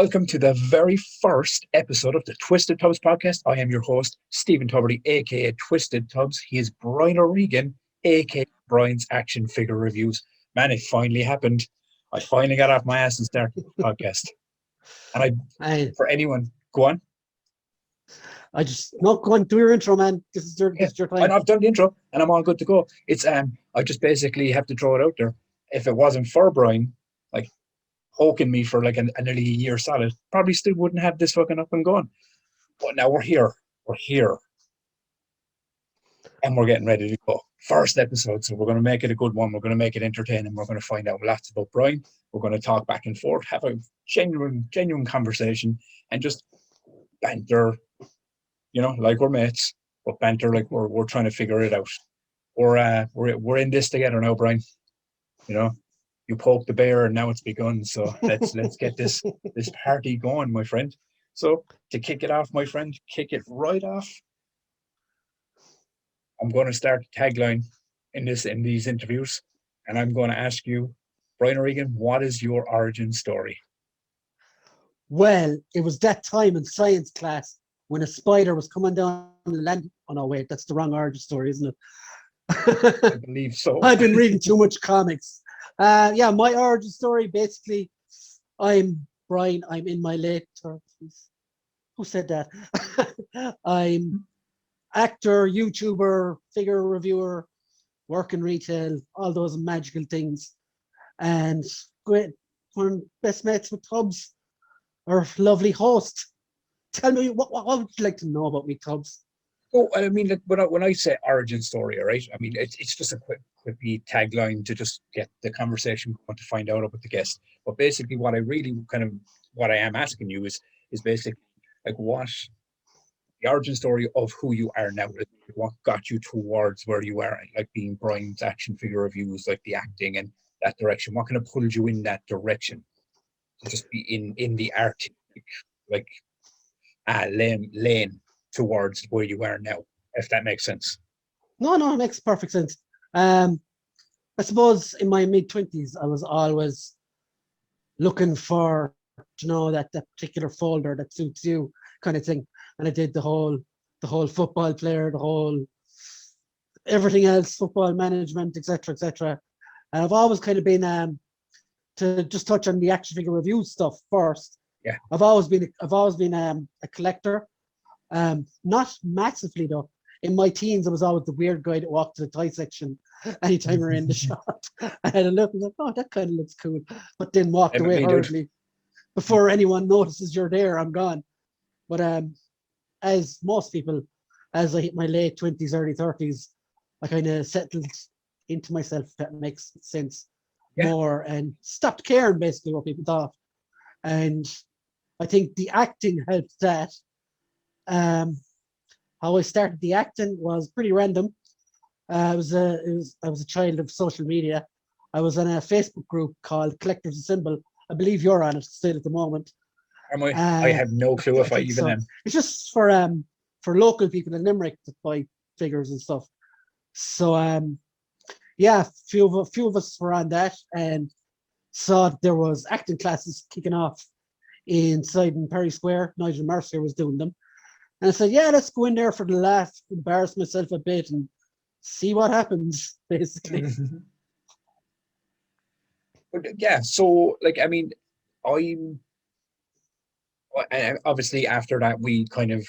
Welcome to the very first episode of the Twisted Tubz podcast. I am your host, Stephen Tuberty, aka Twisted Tubz. He is Brian O'Regan, aka Brian's Action Figure Reviews. Man, it finally happened. I finally got off my ass and started the podcast. And for anyone, go on. I just not going through your intro, man. This is your time. I've done the intro and I'm all good to go. It's I just basically have to throw it out there. If it wasn't for Brian, like poking me for like nearly a year solid, probably still wouldn't have this fucking up and going. But now we're here. And we're getting ready to go. First episode, so we're going to make it a good one. We're going to make it entertaining. We're going to find out lots about Brian. We're going to talk back and forth, have a genuine conversation, and just banter, like we're mates, but banter like we're trying to figure it out. We're in this together now, Brian. You poked the bear and now it's begun. So let's get this party going, my friend. So to kick it off, my friend, kick it right off. I'm going to start the tagline in these interviews, and I'm going to ask you, Brian O'Regan, what is your origin story? Well, it was that time in science class when a spider was coming down the land. Oh no, wait, that's the wrong origin story, isn't it? I believe so. I've been reading too much comics. My origin story, basically, I'm Brian. I'm in my late 30s. Who said that? I'm actor, YouTuber, figure reviewer, work in retail, all those magical things. And great, one of best mates with Tubbs, our lovely host. Tell me, what would you like to know about me, Tubbs? Oh, I mean, like, when I say origin story, all right, I mean, it's just a quick tagline to just get the conversation going to find out about the guest. But basically, what I am asking you is basically like what the origin story of who you are now, what got you towards where you are, like being Brian's Action Figure Reviews, like the acting and that direction. What kind of pulled you in that direction to just be in the art, lane towards where you are now, if that makes sense? No, it makes perfect sense. I suppose in my mid-20s, I was always looking for, that particular folder that suits you kind of thing. And I did the whole football player, the whole everything else, football management, etc. And I've always kind of been to just touch on the action figure review stuff first. Yeah, I've always been a collector, not massively though. In my teens, I was always the weird guy that walked to the toy section anytime we were in the shop. I had a look and was like, oh, that kind of looks cool, but then walked away hurriedly before anyone notices you're there. I'm gone. But as most people, as I hit my late 20s, early 30s, I kind of settled into myself, if that makes sense, more, and stopped caring basically what people thought. And I think the acting helped that. How I started the acting was pretty random. I was a child of social media. I was in a Facebook group called Collectors Assemble. I believe you're on it still at the moment. I have no clue if I even am. It's just for local people in Limerick that buy figures and stuff. So few of us were on that and saw there was acting classes kicking off inside in Perry Square. Nigel Mercier was doing them. And I said, let's go in there for the laugh, embarrass myself a bit and see what happens, basically. But yeah, so like, I mean, obviously after that, we kind of,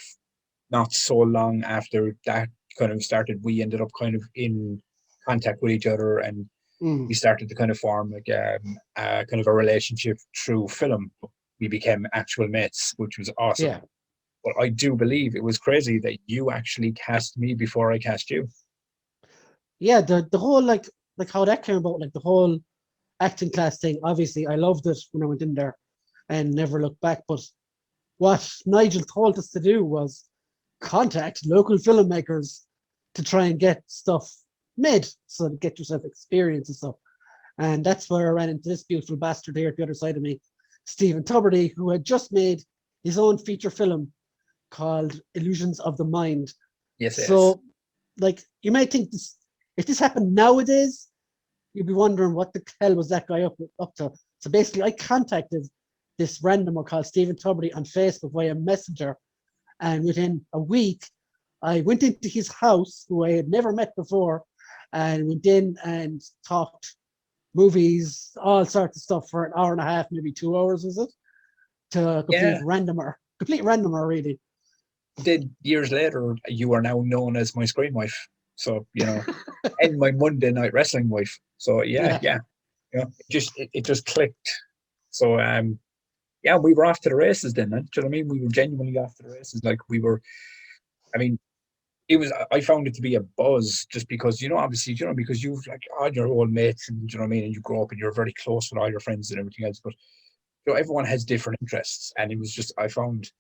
not so long after that kind of started, we ended up kind of in contact with each other, and we started to kind of form like kind of a relationship through film. We became actual mates, which was awesome. Yeah. But I do believe it was crazy that you actually cast me before I cast you. Yeah, the whole like how that came about, like the whole acting class thing. Obviously, I loved it when I went in there and never looked back. But what Nigel told us to do was contact local filmmakers to try and get stuff made, so to get yourself experience and stuff. And that's where I ran into this beautiful bastard here at the other side of me, Stephen Tuberty, who had just made his own feature film called Illusions of the Mind. Yes. So, like, you might think this, if this happened nowadays, you'd be wondering what the hell was that guy up to. So basically, I contacted this randomer called Stephen Tuberty on Facebook via Messenger. And within a week, I went into his house, who I had never met before, and went in and talked movies, all sorts of stuff for an hour and a half, maybe 2 hours, was it? To a complete randomer, really. Then years later, you are now known as my screen wife. So, and my Monday night wrestling wife. So yeah. It just clicked. So we were off to the races then. Do you know what I mean? We were genuinely off to the races. Like we were. I mean, I found it to be a buzz just because, obviously, because you've like all your old mates, and you know what I mean, and you grow up and you're very close with all your friends and everything else. But everyone has different interests, and it was just I found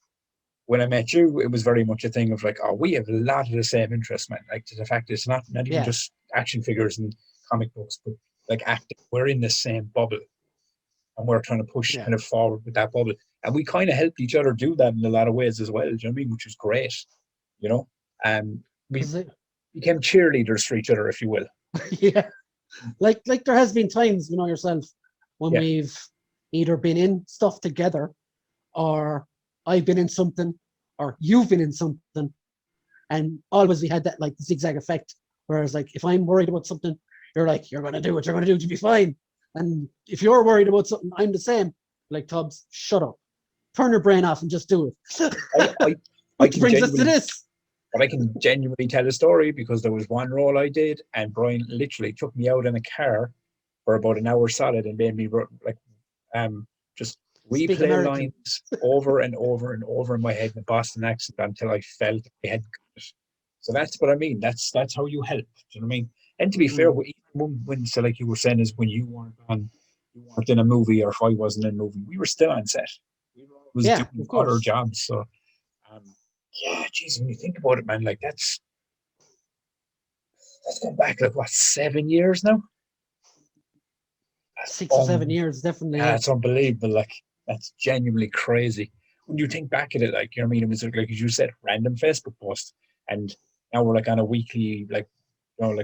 when I met you, it was very much a thing of like, oh, we have a lot of the same interests, man. Like the fact it's not even just action figures and comic books, but like acting. We're in the same bubble, and we're trying to push kind of forward with that bubble, and we kind of helped each other do that in a lot of ways as well. Do you know what I mean? Which was great, we became cheerleaders for each other, if you will. Yeah, like there has been times, yourself, when we've either been in stuff together, or I've been in something, or you've been in something, and always we had that like zigzag effect. Whereas like if I'm worried about something, you're like, you're gonna do what you're gonna do to be fine. And if you're worried about something, I'm the same. Like, Tubbs, shut up, turn your brain off and just do it. Which brings us to this. But I can genuinely tell a story because there was one role I did, and Brian literally took me out in a car for about an hour solid and made me just replay lines over and over and over in my head in a Boston accent until I felt I had got it. So that's what I mean. That's how you help. Do you know what I mean? And to be fair, when so like you were saying, is when you weren't in a movie, or if I wasn't in a movie, we were still on set. We were always doing other jobs. So geez, when you think about it, man, like that's gone back like what, 7 years now? 6 or 7 years, definitely. Yeah, it's unbelievable. Like that's genuinely crazy. When you think back at it, like, you know what I mean, it was like as you said, random Facebook post, and now we're like on a weekly like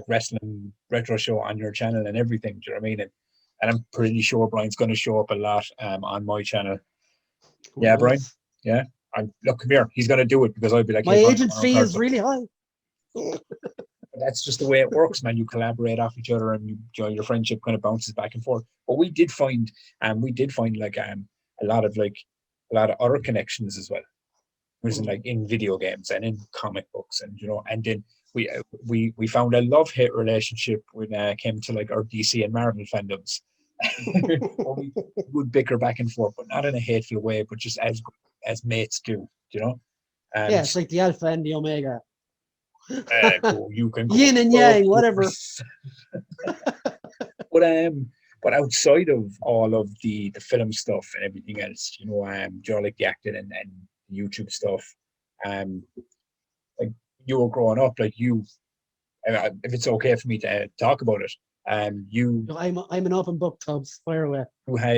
wrestling retro show on your channel and everything. Do you know what I mean? And I'm pretty sure Brian's going to show up a lot on my channel. Yeah, Brian. Yeah. Look, come here. He's going to do it because I'll be like, my agent fee is really high. That's just the way it works, man. You collaborate off each other, and your friendship kind of bounces back and forth. But we did find like a lot of other connections as well. Which is like in video games and in comic books, and and then we found a love-hate relationship when it came to like our DC and Marvel fandoms. we would bicker back and forth, but not in a hateful way, but just as mates do, it's like the alpha and the omega. Cool. You can yin and yang, whatever. But outside of all of the film stuff and everything else, like the acting and YouTube stuff, like you were growing up, like if it's okay for me to talk about it, I'm an open book, Tubbs. Fire away.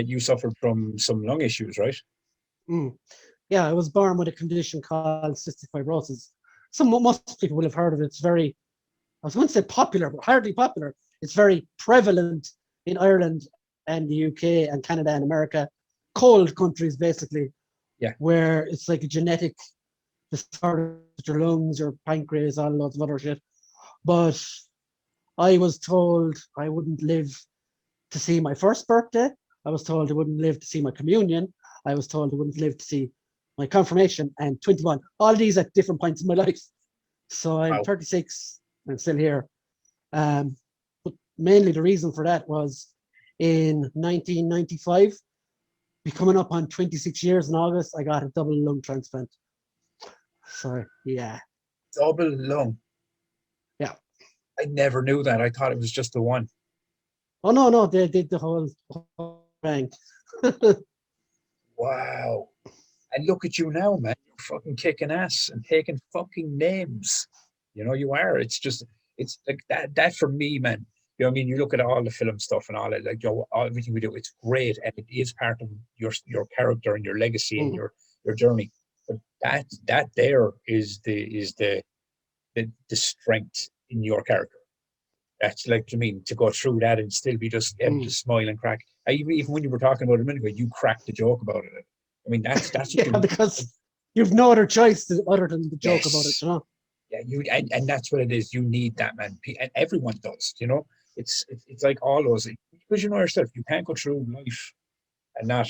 You suffered from some lung issues, right? Yeah, I was born with a condition called cystic fibrosis. Most people will have heard of it. It's very, I was going to say popular, but hardly popular. It's very prevalent in Ireland and the UK and Canada and America, cold countries basically. Yeah. Where it's like a genetic disorder, your lungs, your pancreas, all lots of other shit. But I was told I wouldn't live to see my first birthday. I was told I wouldn't live to see my communion. I was told I wouldn't live to see my confirmation and 21. All these at different points in my life. So I'm 36 and still here. But mainly the reason for that was in 1995, coming up on 26 years in August, I got a double lung transplant. So yeah. Double lung? Yeah. I never knew that. I thought it was just the one. Oh, no, they did the whole thing. Wow. And look at you now, man. You're fucking kicking ass and taking fucking names. You are. It's like that for me, man. You know what I mean? You look at all the film stuff and all it, like everything we do, it's great, and it is part of your character and your legacy and your journey. But that there is the strength in your character. That's like, to go through that and still be just able to smile and crack. Even when you were talking about it a minute ago, you cracked the joke about it. I mean, that's Yeah, because you've no other choice other than the joke about it, yes. you know. Yeah, and that's what it is. You need that, man, and everyone does. You know, it's like all those, because you know yourself, you can't go through life and not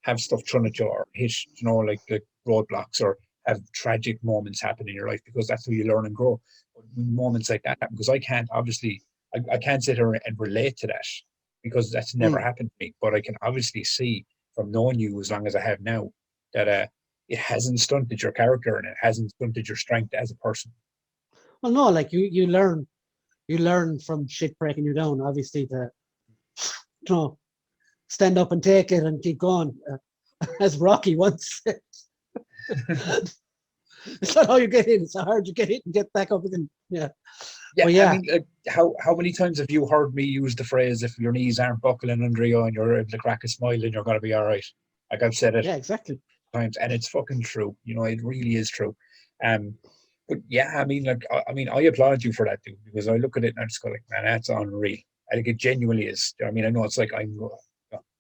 have stuff thrown at you or hit, you know, like roadblocks or have tragic moments happen in your life, because that's how you learn and grow. But when moments like that happen, because I can't obviously, I can't sit here and relate to that because that's never Mm. happened to me. But I can obviously see from knowing you as long as I have now that it hasn't stunted your character and it hasn't stunted your strength as a person. Well, no, like you learn from shit breaking you down, obviously, to, you know, stand up and take it and keep going. As Rocky once said, it's not how you get in, it's how hard you get hit and get back up again. Yeah. Yeah, But I yeah, mean, like, how many times have you heard me use the phrase, "If your knees aren't buckling under you and you're able to crack a smile, then you're gonna be all right." Like I've said it yeah, exactly. times, and it's fucking true. You know, it really is true. Um, but yeah, I mean, like, I mean, I applaud you for that, dude, because I look at it and I just go like, man, that's unreal. I think it genuinely is. I mean, I know it's like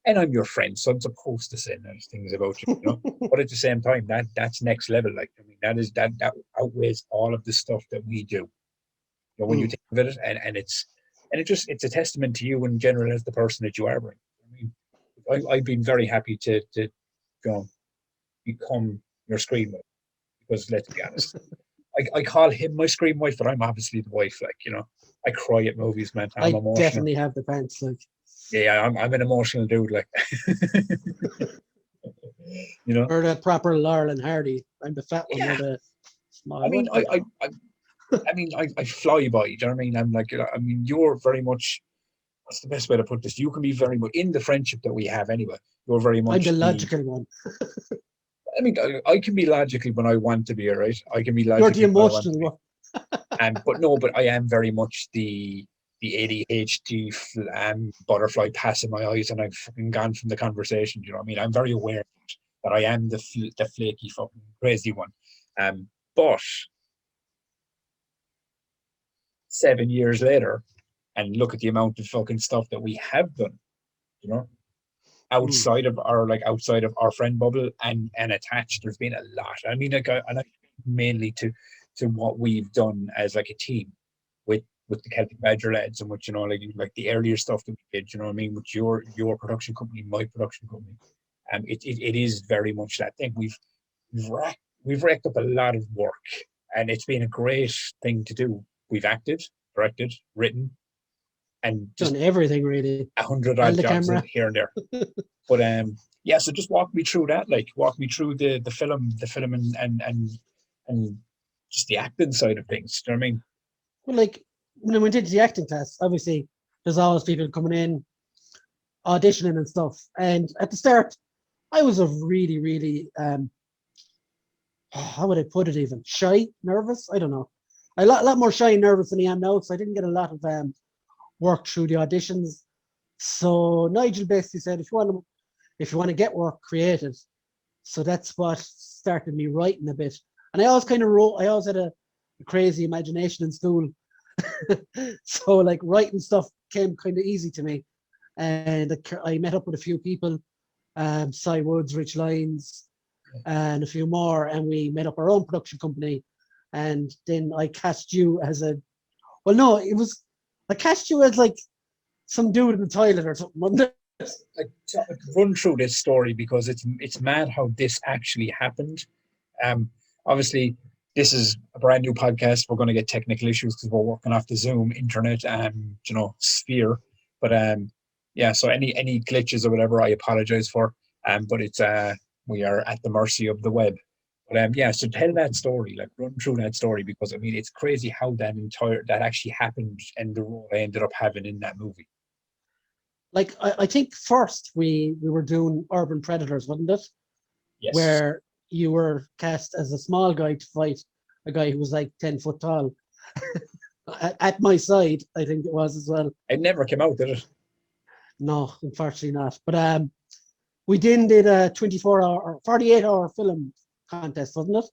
and I'm your friend, so I'm supposed to say nice things about you, you know. But at the same time, that's next level. Like, I mean, that outweighs all of the stuff that we do. You know, when you Mm. think of it, it's a testament to you in general as the person that you are, Brian. I mean, I've been very happy to you know, become your screen wife, because let's be honest, I call him my screen wife, but I'm obviously the wife. Like, you know, I cry at movies, man. I'm I emotional. definitely have the pants. Like, Yeah, I'm an emotional dude. Like, you know. or the proper Laurel and Hardy. I'm the fat one, Yeah, you're the I small mean, one. Yeah. I fly by. Do you know what I mean? I'm like, I mean, you're very much. What's the best way to put this? You can be very much in the friendship that we have anyway. You're very I'm the much the. logical one. I mean, I can be logical when I want to be. All right, I can be You're the logical when I want to emotional be. one. But no, but I am very much the ADHD butterfly passing my eyes, and I've fucking gone from the conversation. You know what I mean? I'm very aware that I am the flaky fucking crazy one. But 7 years later, and look at the amount of fucking stuff that we have done. You know, Mm. outside of our friend bubble and attached, there's been a lot. I mean, and I mainly to what we've done as like a team with the Celtic Badger lads, and with, you know, like the earlier stuff that we did, you know what I mean, with your production company, my production company. It is very much that thing. We've racked, we've racked up a lot of work, and it's been a great thing to do. We've acted, directed, written, and Done just everything really. 100 Held odd the jobs camera. here and there. But yeah, so just walk me through that. Like, walk me through the film, and just the acting side of things. Do you know what I mean? Well, like when I went into the acting class, obviously there's always people coming in, auditioning and stuff. And at the start, I was a really, really how would I put it, even shy, nervous. I don't know. A lot more shy and nervous than I am now, so I didn't get a lot of work through the auditions. So Nigel basically said, if you want to get work, create it. So that's what started me writing a bit. And I always kind of wrote. I always had a crazy imagination in school, so like writing stuff came kind of easy to me. And I met up with a few people, Cy Woods, Rich Lyons, and a few more, and we made up our own production company. And then I cast you as a, well, no, it was, I cast you as like some dude in the toilet or something, wasn't it? Like, run through this story, because it's mad how this actually happened. Um, Obviously, this is a brand new podcast. We're going to get technical issues because we're working off the Zoom internet, you know, sphere. But yeah. So any glitches or whatever, I apologize for. But it's we are at the mercy of the web. But yeah. So tell that story, like run through that story, because I mean, it's crazy how that actually happened and the role I ended up having in that movie. Like I think first we were doing Urban Predators, wasn't it? Yes. Where you were cast as a small guy to fight a guy who was like 10 foot tall. At my side, I think it was as well. It never came out, did it? No, unfortunately not. But we then did a 24-hour or 48-hour film contest, wasn't it?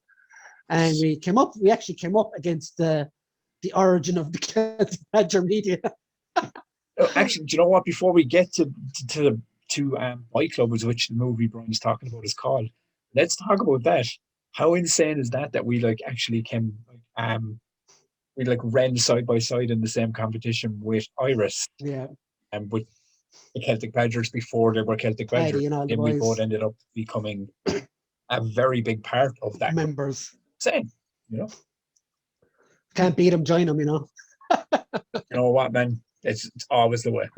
And Yes. we actually came up against the origin of the Badger Media. Actually, do you know what? Before we get to to Bike Club, which the movie Brian's talking about is called. Let's talk about that. How insane is that we like actually came we like ran side by side in the same competition with Iris Yeah, and with the Celtic Badgers before they were Celtic Badgers. Paddy and all the Then we both boys, ended up becoming a very big part of that group. members. Same, you know. Can't beat them, join them, you know. You know what, man? It's always the way.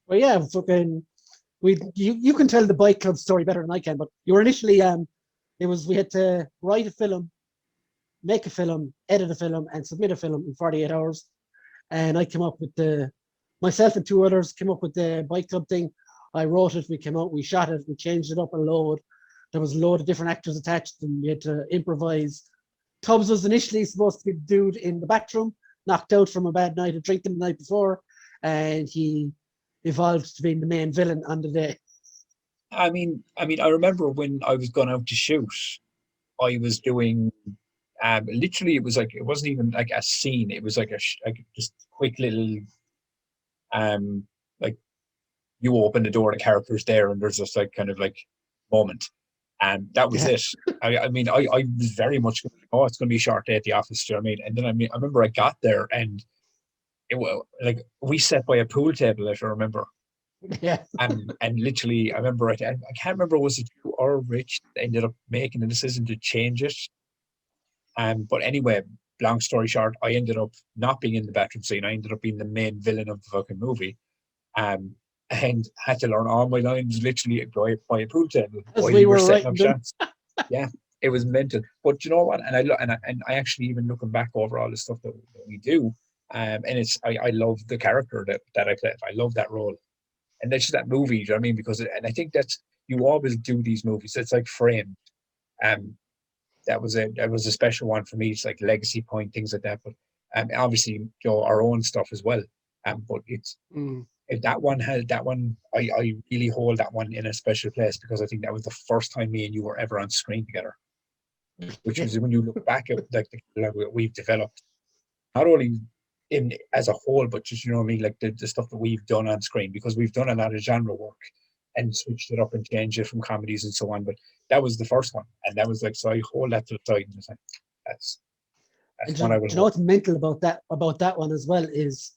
But yeah, fucking, you can tell the Bike Club story better than I can. But you were initially we had to write a film, make a film, edit a film, and submit a film in 48 hours. And I came up with myself and two others came up with the Bike Club thing. I wrote it, we came out, we shot it, we changed it up a load. There was a load of different actors attached, and we had to improvise. Tubbs was initially supposed to be the dude in the bathroom, knocked out from a bad night of drinking the night before, and he evolved to being the main villain on the day. I mean, I remember when I was going out to shoot, I was doing literally it was like it wasn't even like a scene. It was like like just quick little like you open the door, the character's there, and there's this like kind of like moment. And that was Yeah. it. I mean, I was very much going, oh, it's going to be a short day at the office. Do you know what I mean? And then I remember I got there and it was like we sat by a pool table, if I remember. Yeah. And literally, I remember I can't remember, was it you or Rich that ended up making the decision to change it. But anyway, long story short, I ended up not being in the bathroom scene. I ended up being the main villain of the fucking movie. And had to learn all my lines literally by a pool table As while we you were were setting writing up them. shots. Yeah, it was mental. But you know what? And I actually, even looking back over all the stuff that we do, and I love the character that I played. I love that role, and that's just that movie. You know what I mean? And I think that's you always do these movies. It's like Framed. Um, that was a special one for me. It's like Legacy Point, things like that. But obviously, you know, our own stuff as well. But it's if that one had that one, I really hold that one in a special place because I think that was the first time me and you were ever on screen together. Which Yeah. was when you look back at like the level that we've developed, not only in as a whole, but just you know what I mean, like the stuff that we've done on screen because we've done a lot of genre work and switched it up and changed it from comedies and so on. But that was the first one, and that was like so. I hold that to the side and just like that's And what I do will you know hold. what's mental about that one as well is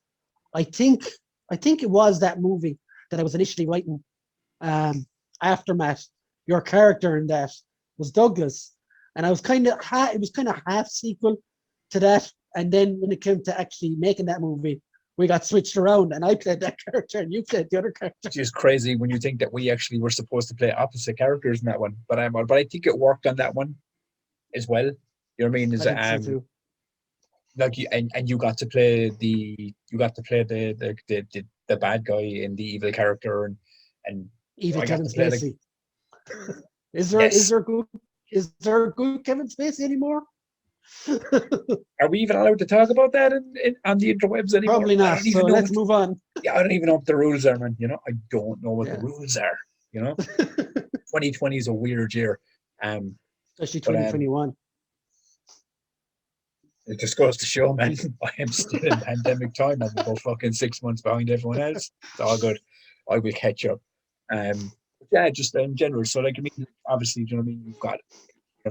I think it was that movie that I was initially writing. Aftermath, your character in that was Douglas, and I was it was kind of half sequel to that. And then when it came to actually making that movie, we got switched around, and I played that character, and you played the other character. Which is crazy when you think that we actually were supposed to play opposite characters in that one. But I think it worked on that one as well. You know what I mean? Is I think so too. like you and you got to play the bad guy in the evil character and Even I got Kevin to play like Spacey. Is yes. there a good Kevin Spacey anymore? Are we even allowed to talk about that on the interwebs anymore? Probably I not. don't So even know let's move on. I don't even know what the rules are, man. You know, I don't know what the Yeah. rules are. You know, 2020 is a weird year. Especially But 2021. it just goes to show, man, I am still in pandemic time. I'm about fucking 6 months behind everyone else. It's all good. I will catch up. But yeah, just in general. So, like, I mean, obviously, do you know what I mean? You've got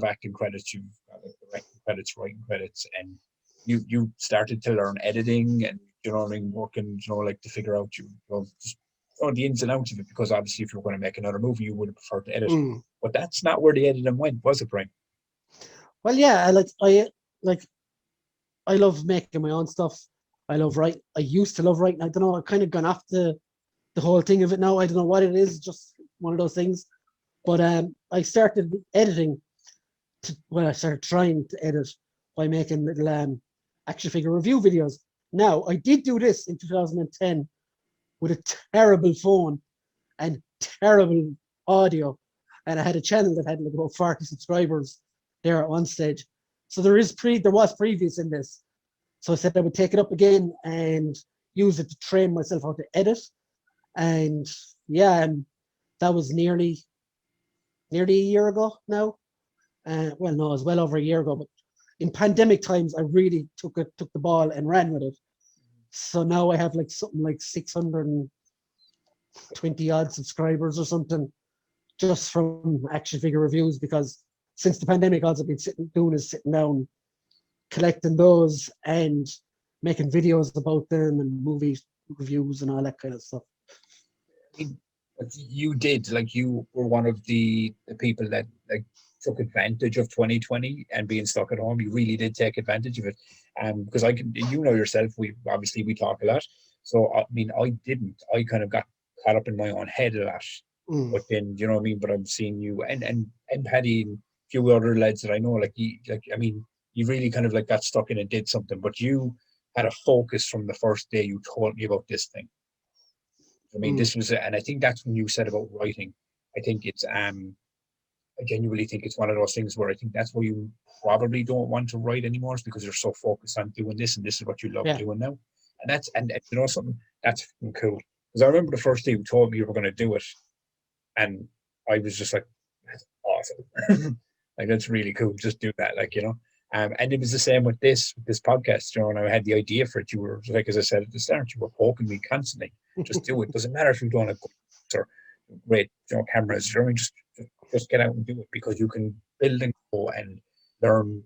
acting credits, you've got like directing credits, writing credits, and you started to learn editing and you know what I mean, working, you know, like to figure out just the ins and outs of it. Because obviously, if you're going to make another movie, you would have preferred to edit. But that's not where the editing went, was it, Brian? Well, yeah, I love making my own stuff. I love writing. I used to love writing. I don't know. I've kind of gone off the whole thing of it now. I don't know what it is. Just one of those things. But I started editing. I started trying to edit by making little action figure review videos. Now, I did do this in 2010 with a terrible phone and terrible audio, and I had a channel that had like about 40 subscribers there at one stage. So there was previous in this. So I said I would take it up again and use it to train myself how to edit. And yeah, that was nearly a year ago now. Well, no, it was well over a year ago. But in pandemic times, I really took the ball and ran with it. So now I have like something like 600 20 odd subscribers or something just from action figure reviews, because since the pandemic, all I've been sitting down, collecting those and making videos about them and movie reviews and all that kind of stuff. You did, like, you were one of the people that like took advantage of 2020 and being stuck at home. You really did take advantage of it. Because I can, yourself, we talk a lot. So I mean, I didn't. I kind of got caught up in my own head a lot. But then, you know what I mean? But I'm seeing you and Paddy and a few other lads that I know, you really kind of like got stuck in and did something, but you had a focus from the first day you told me about this thing. I mean, this was, and I think that's when you said about writing. I think it's, I genuinely think it's one of those things where I think that's why you probably don't want to write anymore, is because you're so focused on doing this, and this is what you love doing now. And that's, and you know something, that's cool. Because I remember the first day you told me you were going to do it, and I was just like, that's awesome. Like, that's really cool. Just do that, like, you know. And it was the same with this podcast. You know, when I had the idea for it, you were like, as I said at the start, you were poking me constantly. Just do it. Doesn't matter if you don't have good or great, you know, cameras. You know, I mean, just get out and do it, because you can build and go and learn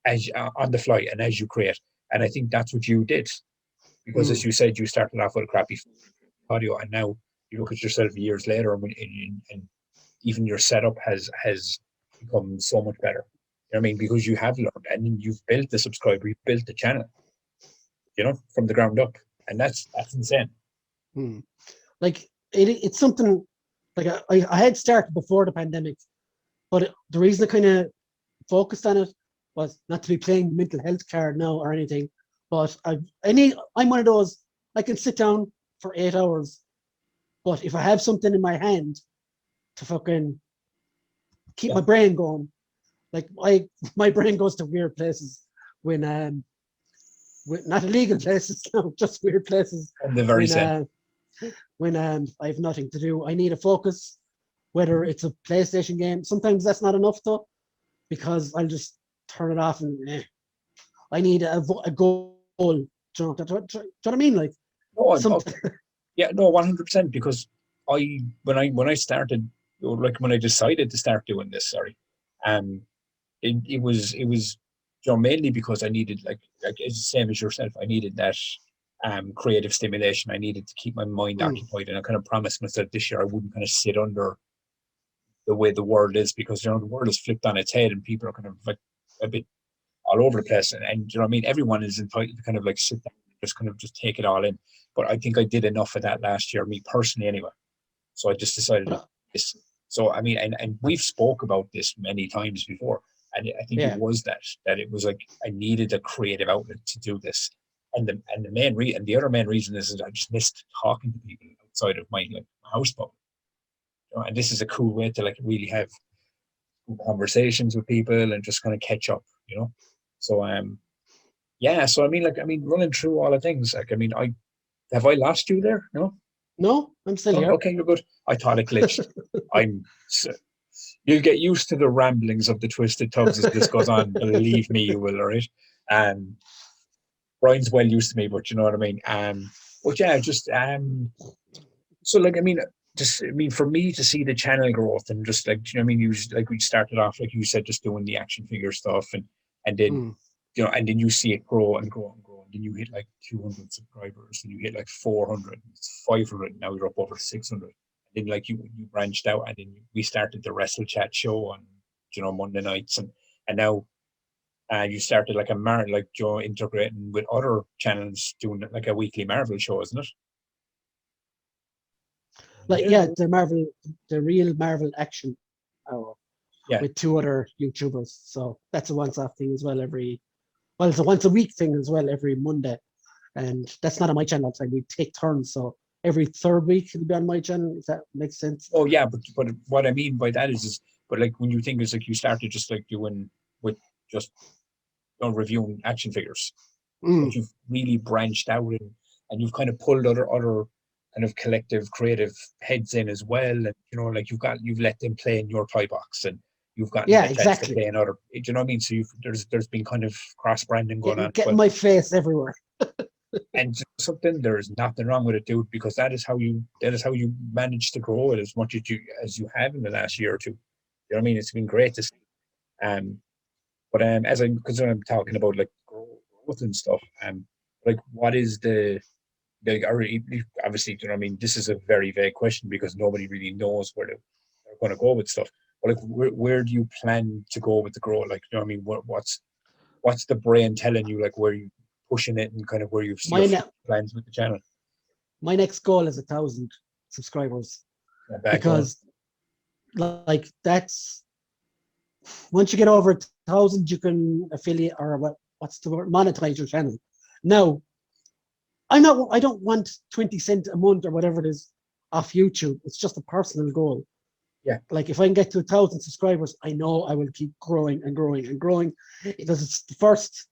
as on the fly and as you create. And I think that's what you did, because as you said, you started off with a crappy audio, and now you look at yourself years later, and even your setup has become so much better. You know what I mean? Because you have learned, and then you've built the subscriber, you've built the channel, you know, from the ground up, and that's insane. Like it's something like I had started before the pandemic, but the reason I kind of focused on it was not to be playing mental health card now or anything, but I'm one of those, I can sit down for 8 hours, but if I have something in my hand to fucking keep my brain going, like my brain goes to weird places when not illegal places, no, just weird places. And the very same. When I have nothing to do, I need a focus, whether it's a PlayStation game. Sometimes that's not enough though, because I'll just turn it off and I need a goal. Do you know what I mean? Like, no, yeah, no, 100%. Because when I started, or like when I decided to start doing this, it was you know, mainly because I needed, like it's the same as yourself. I needed that creative stimulation. I needed to keep my mind occupied, and I kind of promised myself this year I wouldn't kind of sit under the way the world is, because, you know, the world is flipped on its head and people are kind of like a bit all over the place, and you know what I mean, everyone is entitled to kind of like sit down and just kind of just take it all in. But I think I did enough of that last year, me personally anyway. So I just decided this. So I mean, and we've spoke about this many times before, and I think it was that it was like I needed a creative outlet to do this. And the other main reason is I just missed talking to people outside of my house phone. You know, and this is a cool way to like really have conversations with people and just kind of catch up, you know. So so I mean running through all the things, like, I mean, I lost you there? No, I'm still here. Okay, you're good. I thought it glitched. You'll get used to the ramblings of the Twisted Tubs as this goes on. Believe me, you will. All right. Brian's well used to me, but you know what I mean. But yeah, just so like, I mean, for me to see the channel growth, and just like, you know what I mean, we started off, like you said, just doing the action figure stuff, and then you know, and then you see it grow and grow and grow, and then you hit like 200 subscribers, and you hit like 400, 500, now you're up over 600. And then like you branched out, and then we started the Wrestle Chat show on, you know, Monday nights, and now you started like integrating with other channels, doing like a weekly Marvel show, isn't it? Like the real Marvel action hour, with 2 other YouTubers. So that's a once-off thing as well. It's a once-a-week thing as well every Monday, and that's not on my channel. It's like we take turns. So every third week it'll be on my channel. If that makes sense. Oh yeah, but what I mean by that is but like when you think it's like you started just like doing with just reviewing action figures, but you've really branched out, and you've kind of pulled other kind of collective creative heads in as well, and you know, like you've let them play in your toy box, and you've got chance to play in other, you know what I mean. So there's been kind of cross branding going on. Getting my face everywhere. And something, there is nothing wrong with it, dude, because that is how you manage to grow it as much as you have in the last year or two. You know what I mean? It's been great to see. Um, but because I'm talking about like growth and stuff, like what is obviously, you know what I mean? This is a very vague question because nobody really knows where they're going to go with stuff. But like, where do you plan to go with the growth? Like, you know what I mean? What's the brain telling you? Like, where you pushing it and kind of where you see your plans with the channel? My next goal is 1,000 subscribers, because like that's once you get over 1,000, you can affiliate or what's the word, monetize your channel. Now, I don't want 20 cents a month or whatever it is off YouTube. It's just a personal goal. Yeah. Like if I can get to 1,000 subscribers, I know I will keep growing and growing and growing. Because it's the first,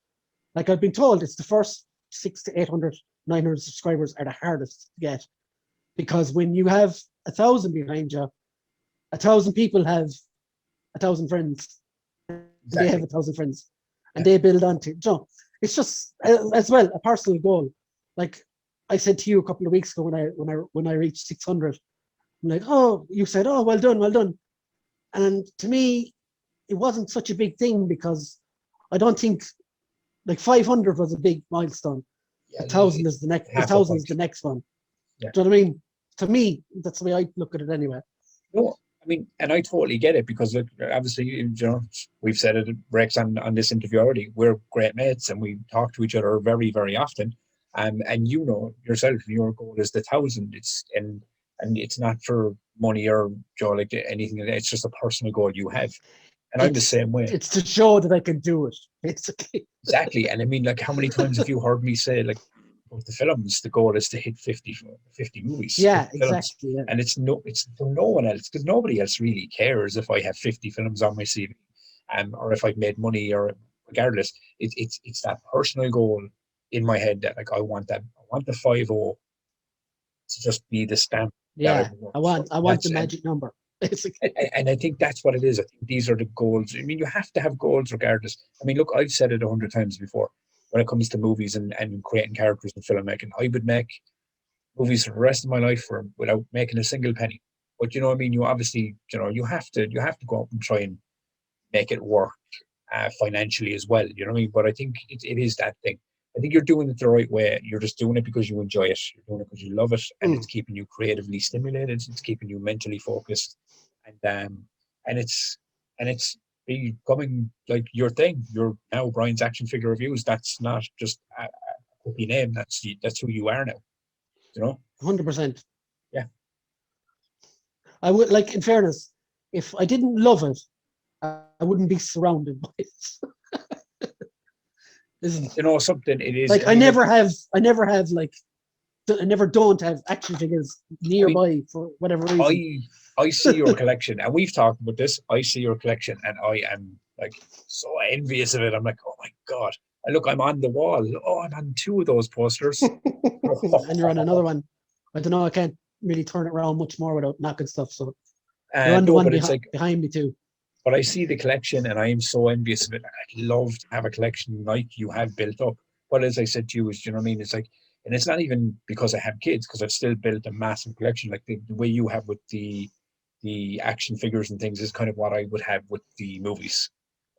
like I've been told, it's the first 600 to 800, 900 subscribers are the hardest to get. Because when you have 1,000 behind you, 1,000 people have 1,000 friends. Exactly. They have 1,000 friends, and they build onto it. So it's just as well a personal goal. Like I said to you a couple of weeks ago when I reached 600, I'm like, oh, you said, oh, well done. And to me, it wasn't such a big thing because I don't think like 500 was a big milestone. Yeah, 1,000 is the next. 1,000 is the next one. Yeah. Do you know what I mean? To me, that's the way I look at it anyway. No, I mean, and I totally get it because obviously, you know, we've said it, Rex, on this interview already. We're great mates and we talk to each other very, very often. And you know yourself, your goal is the 1,000. And it's not for money or like anything. It's just a personal goal you have. And I'm the same way. It's to show that I can do it, basically. Exactly. And I mean, like, how many times have you heard me say, like, with the films, the goal is to hit 50 movies. Yeah, exactly. Yeah. And it's for no one else, because nobody else really cares if I have 50 films on my CV, or if I've made money, or regardless. It's that personal goal in my head that, like, I want the 50 to just be the stamp. Yeah, I want the magic number. And I think that's what it is. I think these are the goals. I mean, you have to have goals regardless. I mean, look, I've said it 100 times before. When it comes to movies and creating characters and filmmaking, I would make movies for the rest of my life without making a single penny. But you know what I mean? You obviously, you know, you have to go out and try and make it work financially as well. You know what I mean? But I think it is that thing. I think you're doing it the right way. You're just doing it because you enjoy it. You're doing it because you love it, and it's keeping you creatively stimulated. It's keeping you mentally focused, and it's becoming like your thing. You're now Brian's Action Figure Reviews. That's not just a copy name. That's who you are now. You know, 100%. Yeah. I would, like, in fairness, if I didn't love it, I wouldn't be surrounded by it. You know something? It is like I never don't have action figures nearby for whatever reason. I see your collection, and we've talked about this. I see your collection, and I am like so envious of it. I'm like, oh my god! I'm on the wall. Oh, I'm on 2 of those posters, and you're on another one. I don't know. I can't really turn it around much more without knocking stuff. So you're on the one behind me too. But I see the collection, and I am so envious of it. I'd love to have a collection like you have built up. But as I said to you, you know what I mean? It's like, and it's not even because I have kids, because I've still built a massive collection. Like the way you have with the action figures and things is kind of what I would have with the movies.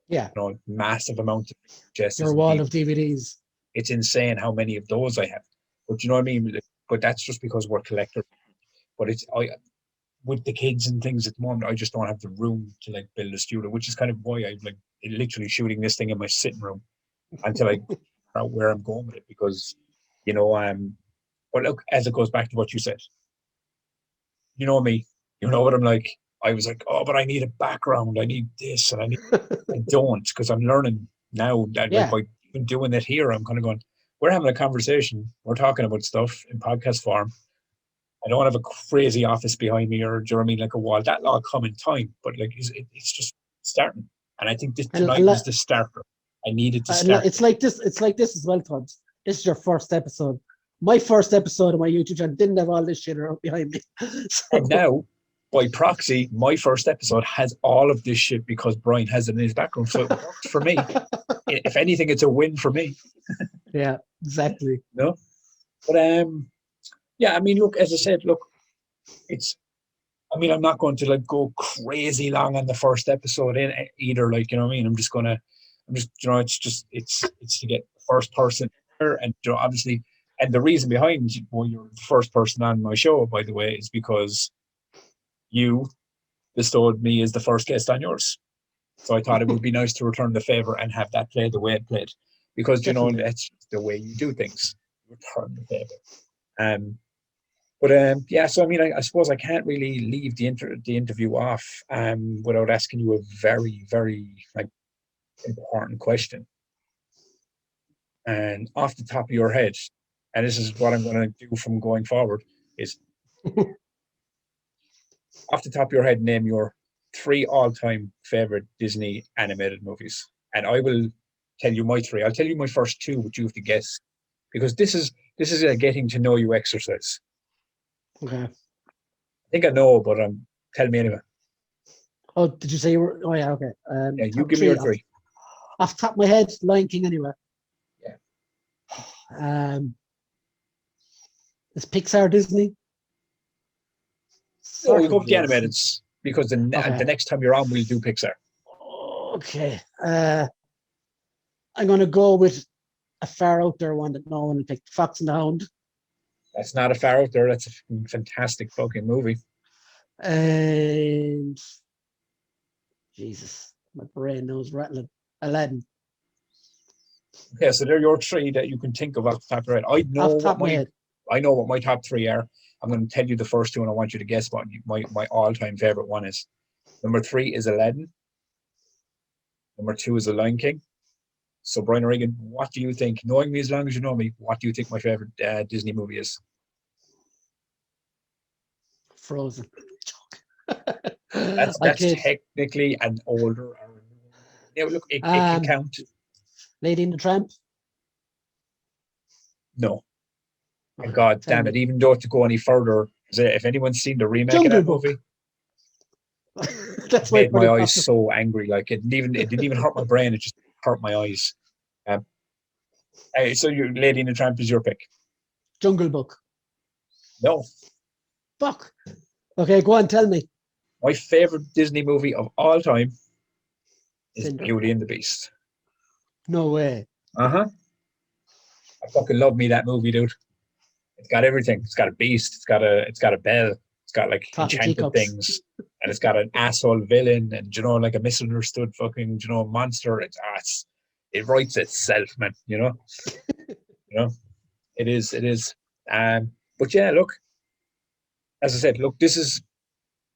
Yeah. You know, massive amount of VHS. Your wall of DVDs. It's insane how many of those I have. But you know what I mean? But that's just because we're collectors. But with the kids and things at the moment, I just don't have the room to like build a studio, which is kind of why I'm like literally shooting this thing in my sitting room until I figure out where I'm going with it. Because, you know, but look, as it goes back to what you said, you know me, you know what I'm like. I was like, oh, but I need a background. I need this, and I don't, because I'm learning now that by even doing it here, I'm kind of going, we're having a conversation, we're talking about stuff in podcast form. I don't have a crazy office behind me, or, do you know what I mean, like a wall. That'll all come in time, but like it's just starting. And I think this tonight was the starter. I needed to start. It's like this as well, Tubbs. This is your first episode. My first episode of my YouTube channel didn't have all this shit behind me. So. And now, by proxy, my first episode has all of this shit because Brian has it in his background. So it worked for me. If anything, it's a win for me. Yeah, exactly. No? But yeah, I mean, look, as I said, look, it's. I mean, I'm not going to like go crazy long on the first episode in either. Like, you know what I mean? I'm just, you know, it's to get the first person there, and you know, obviously, and the reason behind why you're the first person on my show, by the way, is because you bestowed me as the first guest on yours. So I thought it would be nice to return the favor and have that play the way it played, because you know Definitely. that's the way you do things. Return the favor. Um, but yeah, so I mean, I suppose I can't really leave the interview off without asking you a very, very like important question. And off the top of your head, and this is what I'm going to do from going forward, is off the top of your head, name your three all-time favorite Disney animated movies, and I will tell you my three. I'll tell you my first two, but you have to guess because this is a getting to know you exercise. Okay. I think I know, but tell me anyway. Oh, did you say you were? Oh, yeah. Okay. Yeah, you Top give me your three three. off the top of my head. Lion King, anyway. Yeah. Is Pixar Disney? No, we Sort go of with the is. animated because the Okay. next time you're on, we'll do Pixar. Okay. I'm gonna go with a far out there one that no one will pick. Fox and the Hound. That's not a far out there. That's a fantastic fucking movie. And Jesus, my brain knows rattling. Aladdin. Okay, so they're your three that you can think of off the top of your head. Off the top of my head. I know what my top three are. I'm going to tell you the first two, and I want you to guess what my all time favorite one is. Number three is Aladdin. Number two is The Lion King. So, Brian Regan, what do you think? Knowing me as long as you know me, what do you think my favorite Disney movie is? Frozen. That's I that's kid. technically an older. Yeah, look, it can Um, count. Lady and the Tramp. No, and Okay, God tell damn it! me. Even though to go any further, if anyone's seen the remake of Jungle that Book. movie, That's it my made my pretty eyes popular. so angry. Like it didn't even hurt my brain. It just hurt my eyes. Um, so your Lady and the Tramp is your pick? Jungle Book. No, Fuck. Okay, go on, tell me. my favorite Disney movie of all time is Cinder. Beauty and the Beast. No way. Uh huh. I fucking love me that movie, dude. It's got everything. It's got a beast. It's got a bell. It's got like Talking enchanted teacups. things, and it's got an asshole villain, and you know, like a misunderstood fucking monster. It writes itself, man. You know, it is. It is. But yeah, look, as I said, look, this is.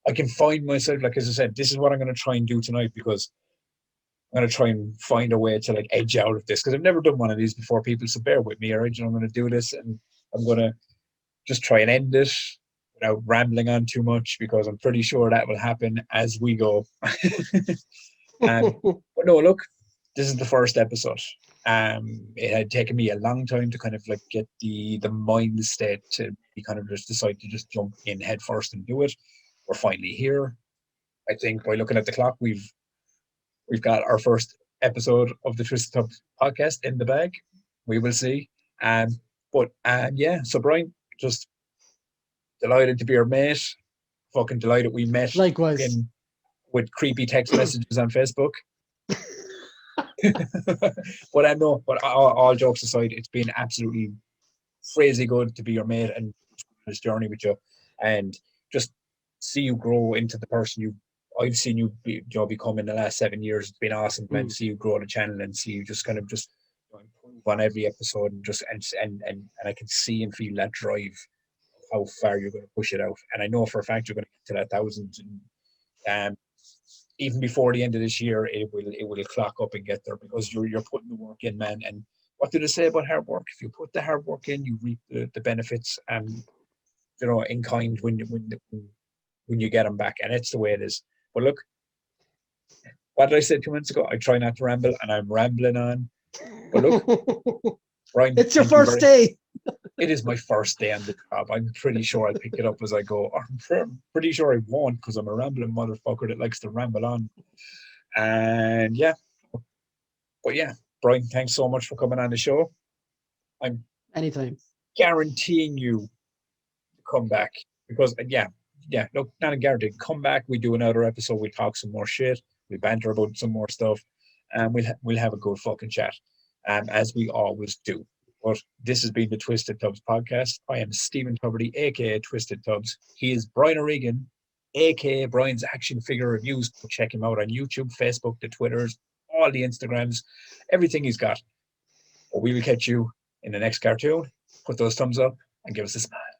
I can find myself, like as I said, this is what I'm going to try and do tonight because I'm going to try and find a way to like edge out of this because I've never done one of these before, people. So bear with me, all right? I'm going to do this, and I'm going to just try and end it without rambling on too much because I'm pretty sure that will happen as we go. But no, look, this is the first episode. It had taken me a long time to kind of like get the mind state to be kind of just decide to just jump in head first and do it. We're finally here. I think by looking at the clock, we've got our first episode of the Twisted Tubz podcast in the bag. We will see. But yeah, so Brian, just delighted to be your mate. Fucking delighted we met Likewise. in with creepy text messages on Facebook. But I know, but all jokes aside, it's been absolutely crazy good to be your mate and this journey with you, and just see you grow into the person I've seen you become in the last 7 years. It's been awesome, man, to see you grow the channel and see you just kind of just improve on every episode and just and I can see and feel that drive how far you're going to push it out. And I know for a fact you're going to get to that thousand. And even before the end of this year, it will clock up and get there because you're putting the work in, man. And what do they say about hard work? If you put the hard work in, you reap the benefits. In kind when you get them back, and it's the way it is. But look, what did I say 2 minutes ago? I try not to ramble, and I'm rambling on. But look, Brian, It's your thank you first day. It is my first day on the job. I'm pretty sure I'll pick it up as I go. I'm pretty sure I won't because I'm a rambling motherfucker that likes to ramble on. And yeah, but yeah, Brian, thanks so much for coming on the show. I'm Anytime. guaranteeing you to come back because look, not a guarantee. Come back, we do another episode, we talk some more shit, we banter about some more stuff, and we'll have a good fucking chat, as we always do. But this has been the Twisted Tubz podcast. I am Stephen Tuberty, aka Twisted Tubz. He is Brian O'Regan, aka Brian's Action Figure Reviews. Check him out on YouTube, Facebook, the Twitters, all the Instagrams, everything he's got. But we will catch you in the next cartoon. Put those thumbs up and give us a smile.